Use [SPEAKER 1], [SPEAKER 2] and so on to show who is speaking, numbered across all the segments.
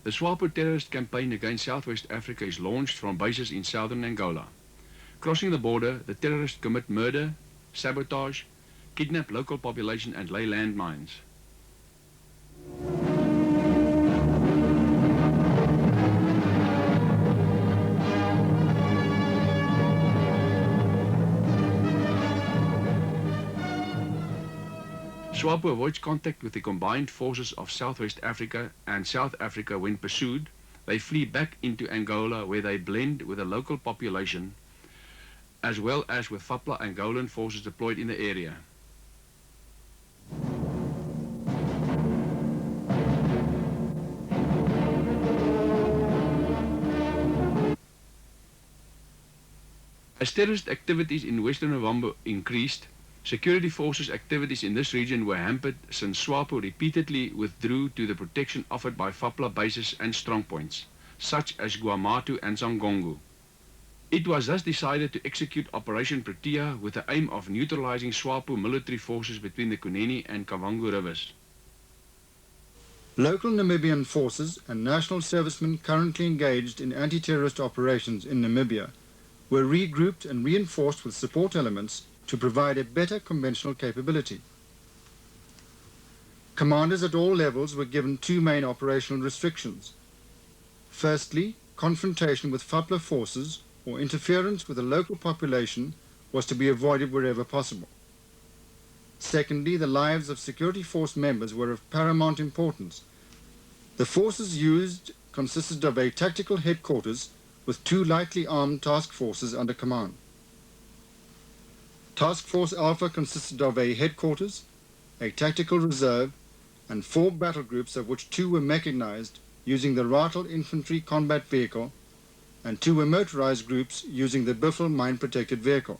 [SPEAKER 1] The SWAPO terrorist campaign against Southwest Africa is launched from bases in southern Angola. Crossing the border, the terrorists commit murder, sabotage, kidnap local population and lay landmines. SWAPO avoids contact with the combined forces of Southwest Africa and South Africa when pursued. They flee back into Angola where they blend with the local population as well as with FAPLA Angolan forces deployed in the area. As terrorist activities in Western Ovambo increased, security forces activities in this region were hampered since SWAPO repeatedly withdrew to the protection offered by FAPLA bases and strongpoints, such as Guamatu and Zangongo. It was thus decided to execute Operation Pretoria with the aim of neutralizing SWAPO military forces between the Kunene and Kavango rivers.
[SPEAKER 2] Local Namibian forces and national servicemen currently engaged in anti-terrorist operations in Namibia were regrouped and reinforced with support elements to provide a better conventional capability. Commanders at all levels were given two main operational restrictions. Firstly, confrontation with FAPLA forces or interference with the local population was to be avoided wherever possible. Secondly, the lives of security force members were of paramount importance. The forces used consisted of a tactical headquarters with two lightly armed task forces under command. Task Force Alpha consisted of a headquarters, a tactical reserve, and 4 battle groups, of which 2 were mechanized using the Ratel infantry combat vehicle, and 2 were motorized groups using the Biffle mine-protected vehicle.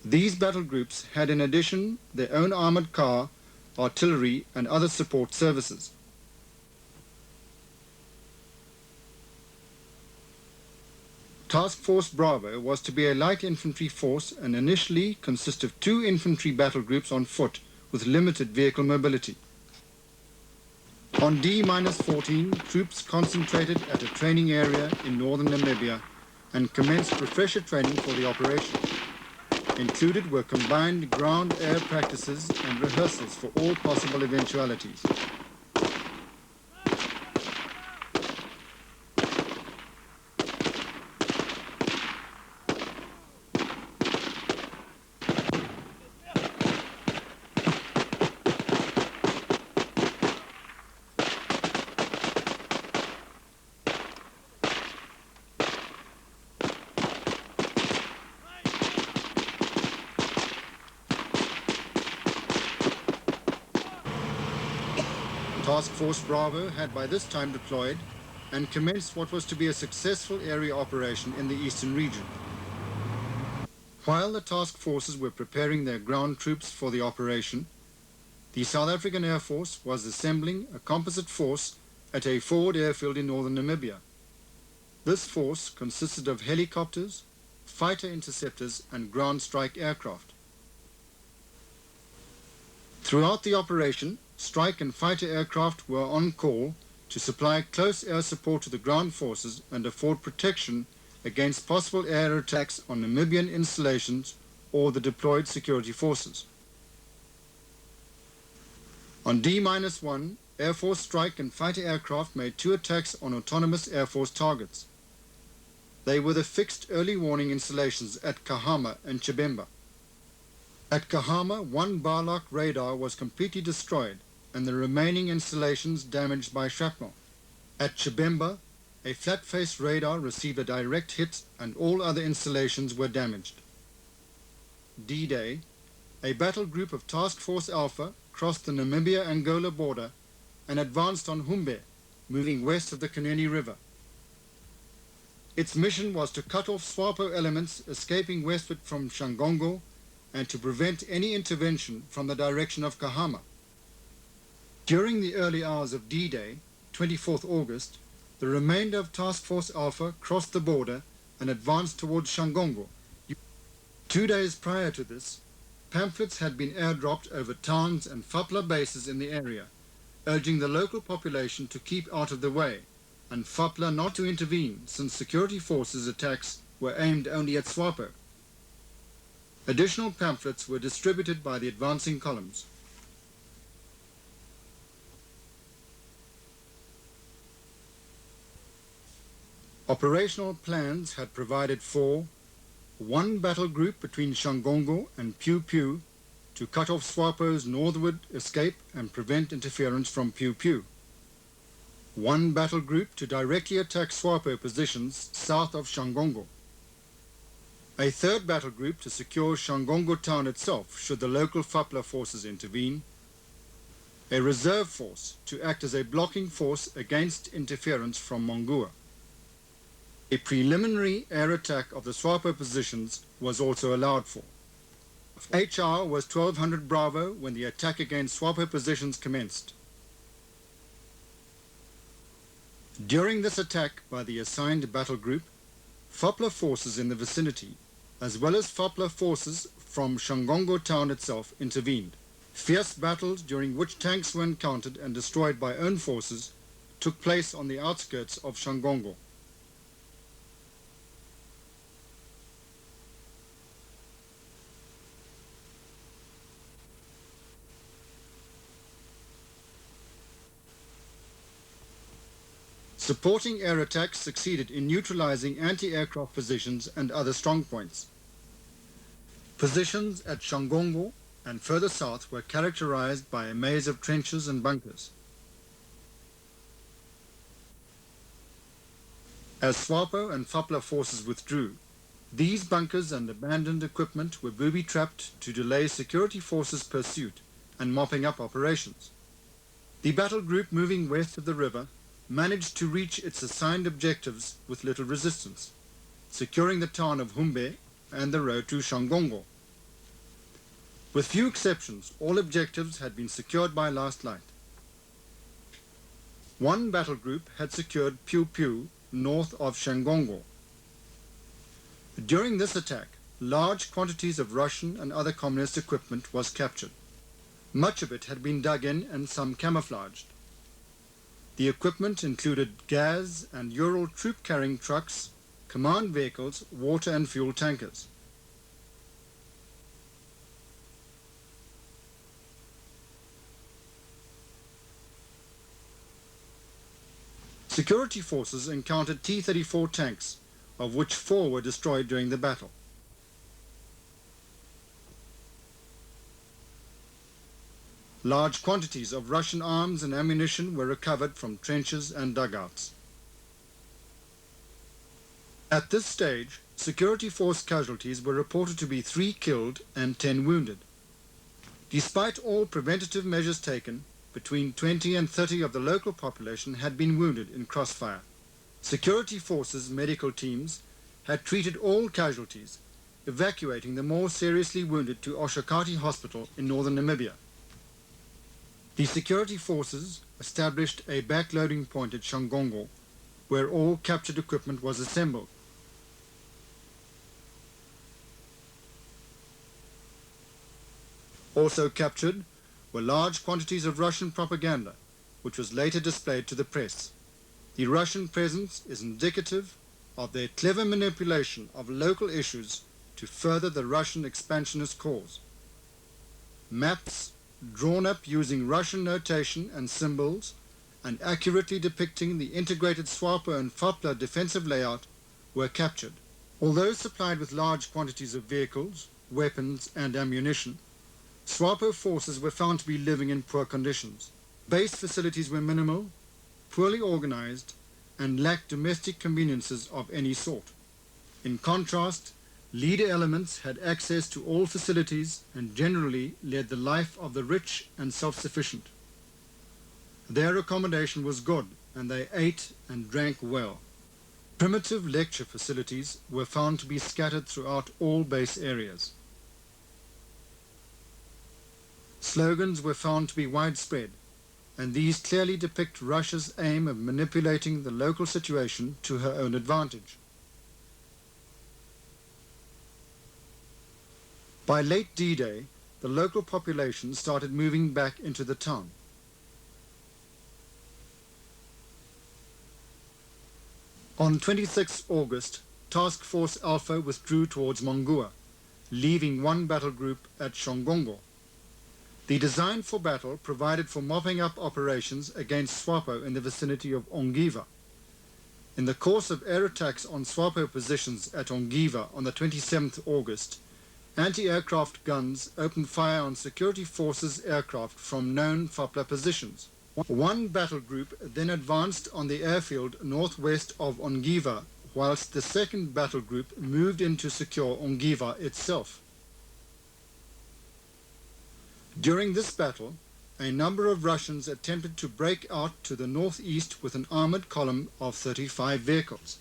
[SPEAKER 2] These battle groups had in addition their own armored car, artillery, and other support services. Task Force Bravo was to be a light infantry force and initially consist of 2 infantry battle groups on foot with limited vehicle mobility. On D-14, troops concentrated at a training area in northern Namibia and commenced refresher training for the operation. Included were combined ground-air practices and rehearsals for all possible eventualities. Task Force Bravo had by this time deployed and commenced what was to be a successful area operation in the eastern region. While the task forces were preparing their ground troops for the operation, the South African Air Force was assembling a composite force at a forward airfield in northern Namibia. This force consisted of helicopters, fighter interceptors, and ground strike aircraft. Throughout the operation, strike and fighter aircraft were on call to supply close air support to the ground forces and afford protection against possible air attacks on Namibian installations or the deployed security forces. On D-1, Air Force strike and fighter aircraft made 2 attacks on autonomous Air Force targets. They were the fixed early warning installations at Kahama and Chibemba. At Kahama, 1 Barlock radar was completely destroyed and the remaining installations damaged by shrapnel. At Chibemba, a flat-face radar received a direct hit and all other installations were damaged. D-Day, a battle group of Task Force Alpha crossed the Namibia-Angola border and advanced on Humbe, moving west of the Kunene River. Its mission was to cut off SWAPO elements escaping westward from Shangongo and to prevent any intervention from the direction of Kahama. During the early hours of D-Day, 24th August, the remainder of Task Force Alpha crossed the border and advanced towards Shangongo. 2 days prior to this, pamphlets had been airdropped over towns and FAPLA bases in the area, urging the local population to keep out of the way and Fapla not to intervene since security forces' attacks were aimed only at SWAPO. Additional pamphlets were distributed by the advancing columns. Operational plans had provided for one battle group between Shangongo and Piu Piu to cut off SWAPO's northward escape and prevent interference from Piu Piu. One battle group to directly attack SWAPO positions south of Shangongo. A third battle group to secure Shangongo town itself should the local Fapla forces intervene. A reserve force to act as a blocking force against interference from Mongua. A preliminary air attack of the SWAPO positions was also allowed for. HR was 1200 Bravo when the attack against SWAPO positions commenced. During this attack by the assigned battle group, Fapla forces in the vicinity, as well as Fapla forces from Shangongo town itself, intervened. Fierce battles during which tanks were encountered and destroyed by own forces took place on the outskirts of Shangongo. Supporting air attacks succeeded in neutralizing anti-aircraft positions and other strongpoints. Positions at Shangongo and further south were characterized by a maze of trenches and bunkers. As SWAPO and Fapla forces withdrew, these bunkers and abandoned equipment were booby-trapped to delay security forces' pursuit and mopping up operations. The battle group moving west of the river managed to reach its assigned objectives with little resistance, securing the town of Humbe and the road to Shangongo. With few exceptions, all objectives had been secured by last light. One battle group had secured Piu Piu north of Shangongo. During this attack, large quantities of Russian and other communist equipment was captured. Much of it had been dug in and some camouflaged. The equipment included gas and Ural troop-carrying trucks, command vehicles, water and fuel tankers. Security forces encountered T-34 tanks, of which 4 were destroyed during the battle. Large quantities of Russian arms and ammunition were recovered from trenches and dugouts. At this stage, security force casualties were reported to be 3 killed and 10 wounded. Despite all preventative measures taken, between 20 and 30 of the local population had been wounded in crossfire. Security forces' medical teams had treated all casualties, evacuating the more seriously wounded to Oshakati Hospital in northern Namibia. The security forces established a backloading point at Shangongo, where all captured equipment was assembled. Also captured were large quantities of Russian propaganda, which was later displayed to the press. The Russian presence is indicative of their clever manipulation of local issues to further the Russian expansionist cause. Maps drawn up using Russian notation and symbols and accurately depicting the integrated SWAPO and Fapla defensive layout were captured. Although supplied with large quantities of vehicles, weapons and ammunition, SWAPO forces were found to be living in poor conditions. Base facilities were minimal, poorly organized, and lacked domestic conveniences of any sort. In contrast, leader elements had access to all facilities and generally led the life of the rich and self-sufficient. Their accommodation was good, and they ate and drank well. Primitive lecture facilities were found to be scattered throughout all base areas. Slogans were found to be widespread, and these clearly depict Russia's aim of manipulating the local situation to her own advantage. By late D-Day, the local population started moving back into the town. On 26 August, Task Force Alpha withdrew towards Mongua, leaving one battle group at Shongongo. The design for battle provided for mopping up operations against SWAPO in the vicinity of Ongiva. In the course of air attacks on SWAPO positions at Ongiva on the 27th August, anti-aircraft guns opened fire on security forces aircraft from known FAPLA positions. One battle group then advanced on the airfield northwest of Ongiva, whilst the second battle group moved in to secure Ongiva itself. During this battle, a number of Russians attempted to break out to the northeast with an armoured column of 35 vehicles.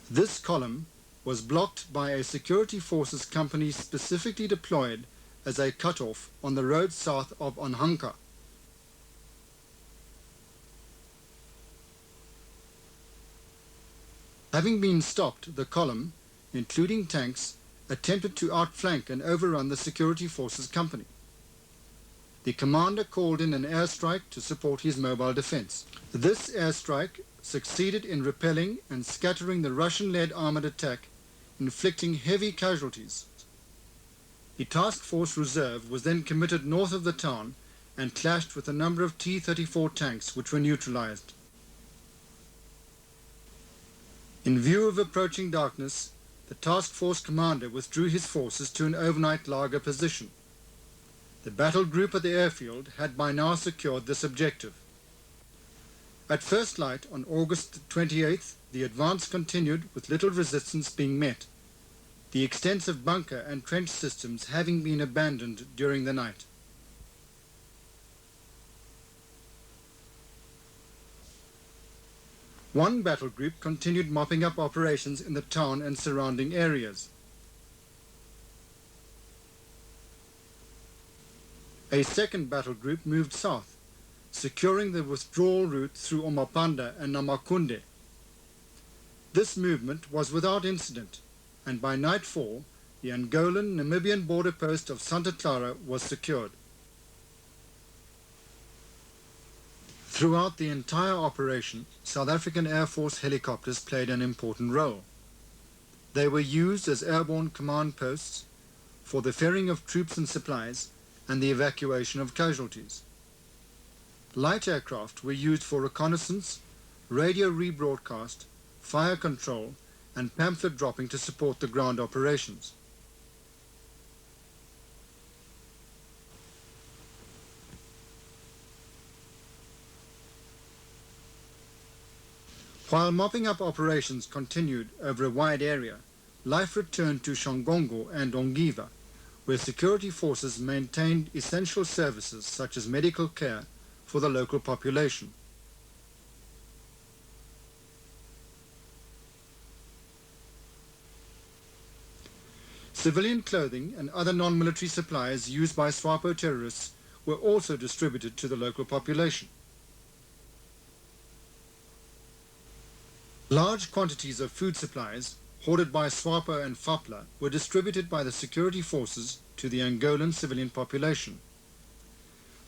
[SPEAKER 2] This column was blocked by a security forces company specifically deployed as a cut-off on the road south of Onhanka. Having been stopped, the column, including tanks, attempted to outflank and overrun the security forces company. The commander called in an airstrike to support his mobile defense. This airstrike succeeded in repelling and scattering the Russian-led armored attack, inflicting heavy casualties. The task force reserve was then committed north of the town and clashed with a number of T-34 tanks which were neutralized. In view of approaching darkness, the task force commander withdrew his forces to an overnight lager position. The battle group at the airfield had by now secured this objective. At first light on August 28th, the advance continued with little resistance being met, the extensive bunker and trench systems having been abandoned during the night. One battle group continued mopping up operations in the town and surrounding areas. A second battle group moved south, securing the withdrawal route through Omapanda and Namakunde. This movement was without incident, and by nightfall, the Angolan-Namibian border post of Santa Clara was secured. Throughout the entire operation, South African Air Force helicopters played an important role. They were used as airborne command posts for the ferrying of troops and supplies and the evacuation of casualties. Light aircraft were used for reconnaissance, radio rebroadcast, fire control, and pamphlet dropping to support the ground operations. While mopping up operations continued over a wide area, life returned to Shongongo and Ongiva, where security forces maintained essential services such as medical care for the local population. Civilian clothing and other non-military supplies used by SWAPO terrorists were also distributed to the local population. Large quantities of food supplies, hoarded by SWAPO and FAPLA, were distributed by the security forces to the Angolan civilian population.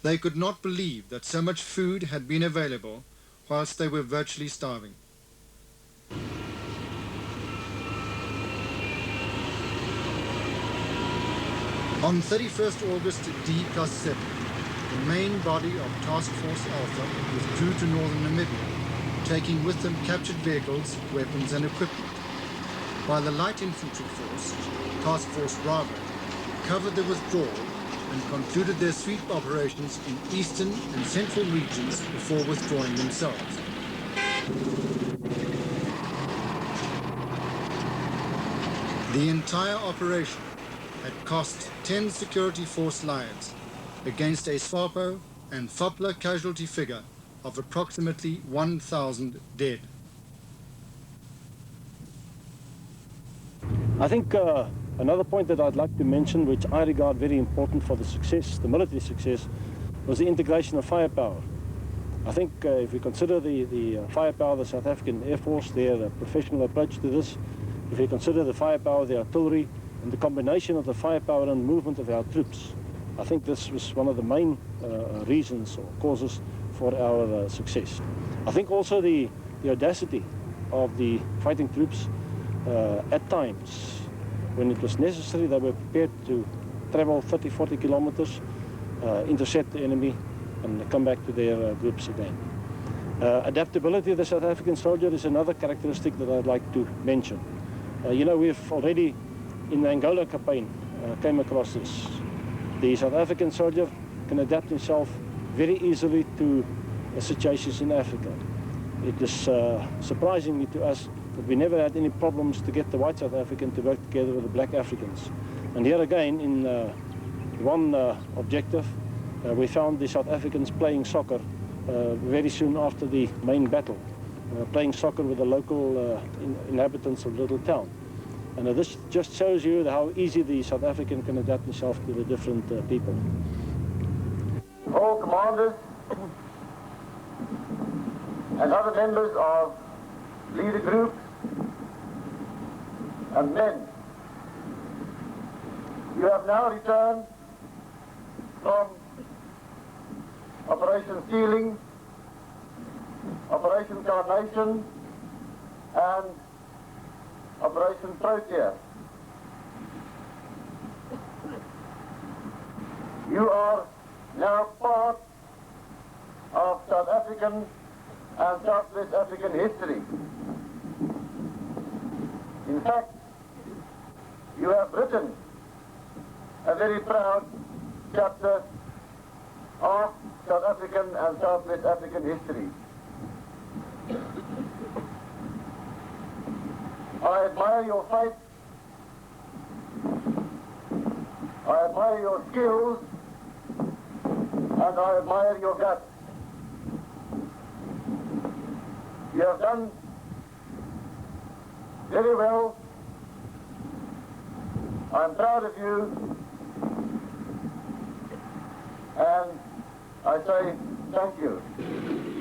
[SPEAKER 2] They could not believe that so much food had been available whilst they were virtually starving. On 31st August D+7, the main body of Task Force Alpha withdrew to northern Namibia, taking with them captured vehicles, weapons and equipment, while the light infantry force, Task Force Bravo, covered the withdrawal and concluded their sweep operations in eastern and central regions before withdrawing themselves. The entire operation had cost 10 security force lives against a SWAPO and FAPLA casualty figure of approximately 1,000 dead.
[SPEAKER 3] I think another point that I'd like to mention, which I regard very important for the success, the military success, was the integration of firepower. I think if we consider the firepower of the South African Air Force, their professional approach to this, if we consider the firepower of the artillery, and the combination of the firepower and movement of our troops, I think this was one of the main reasons or causes for our success. I think also the audacity of the fighting troops at times, when it was necessary, they were prepared to travel 30, 40 kilometers, intercept the enemy, and come back to their groups again. Adaptability of the South African soldier is another characteristic that I'd like to mention. You know, we've already, in the Angola campaign, came across this. The South African soldier can adapt himself very easily to situations in Africa. It is surprisingly to us that we never had any problems to get the white South African to work together with the black Africans. And here again, in one objective, we found the South Africans playing soccer very soon after the main battle, playing soccer with the local inhabitants of the little town. And this just shows you how easy the South African can adapt himself to the different people.
[SPEAKER 4] All commanders and other members of leader groups and men, you have now returned from Operation Stealing, Operation Carnation, and Operation Pretoria. You are now part of South African and Southwest African history. In fact, you have written a very proud chapter of South African and Southwest African history. I admire your fight, I admire your skills, and I admire your guts. You have done very well. I'm proud of you, and I say thank you.